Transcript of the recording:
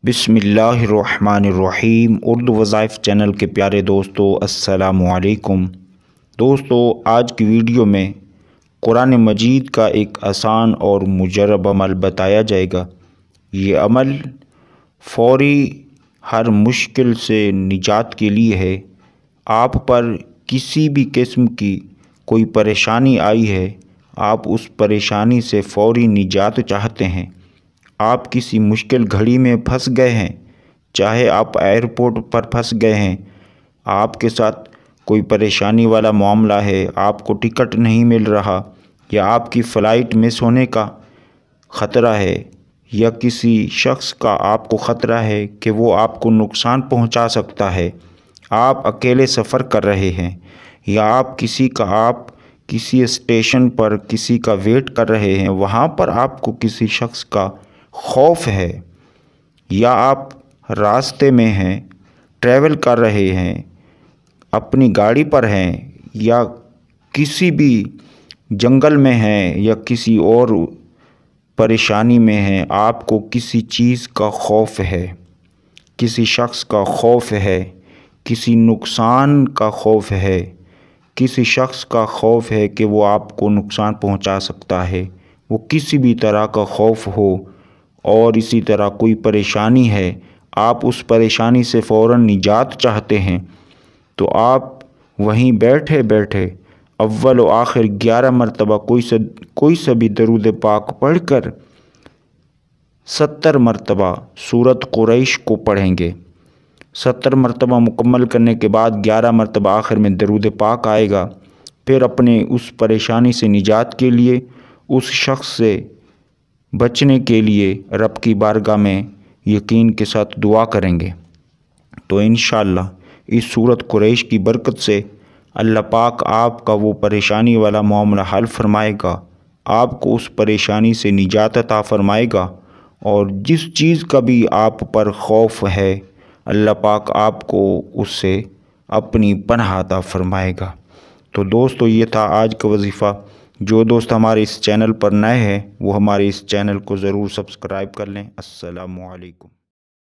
बिस्मिल्लाहिर्रहमानिर्रहीम। उर्दू वज़ाइफ चैनल के प्यारे दोस्तों, अस्सलामु अलैकुम। दोस्तों, आज की वीडियो में कुरान मजीद का एक आसान और मुजरब अमल बताया जाएगा। ये अमल फौरी हर मुश्किल से निजात के लिए है। आप पर किसी भी किस्म की कोई परेशानी आई है, आप उस परेशानी से फौरी निजात चाहते हैं, आप किसी मुश्किल घड़ी में फंस गए हैं, चाहे आप एयरपोर्ट पर फंस गए हैं, आपके साथ कोई परेशानी वाला मामला है, आपको टिकट नहीं मिल रहा, या आपकी फ़्लाइट मिस होने का ख़तरा है, या किसी शख्स का आपको ख़तरा है कि वो आपको नुकसान पहुंचा सकता है, आप अकेले सफ़र कर रहे हैं, या आप किसी स्टेशन पर किसी का वेट कर रहे हैं, वहाँ पर आपको किसी शख्स का खौफ है, या आप रास्ते में हैं, ट्रैवल कर रहे हैं, अपनी गाड़ी पर हैं, या किसी भी जंगल में हैं, या किसी और परेशानी में हैं, आपको किसी चीज़ का खौफ है, किसी शख्स का खौफ है, किसी नुकसान का खौफ है, किसी शख्स का खौफ है कि वो आपको नुकसान पहुंचा सकता है, वो किसी भी तरह का खौफ हो और इसी तरह कोई परेशानी है, आप उस परेशानी से फ़ौरन निजात चाहते हैं, तो आप वहीं बैठे बैठे अव्वल व आखिर 11 मरतबा कोई सा भी दरूद पाक पढ़कर 70 मरतबा सूरत कुरैश को पढ़ेंगे। 70 मरतबा मुकम्मल करने के बाद 11 मरतबा आखिर में दरूद पाक आएगा। फिर अपने उस परेशानी से निजात के लिए, उस शख्स से बचने के लिए रब की बारगाह में यकीन के साथ दुआ करेंगे, तो इंशाअल्लाह इस सूरत कुरैश की बरकत से अल्लाह पाक आपका वो परेशानी वाला मामला हल फरमाएगा, आपको उस परेशानी से निजात अता फरमाएगा, और जिस चीज़ का भी आप पर खौफ है, अल्लाह पाक आपको उससे अपनी पनाह अता फरमाएगा। तो दोस्तों, ये था आज का वजीफ़ा। जो दोस्त हमारे इस चैनल पर नए हैं वो हमारे इस चैनल को ज़रूर सब्सक्राइब कर लें। अस्सलामु अलैकुम।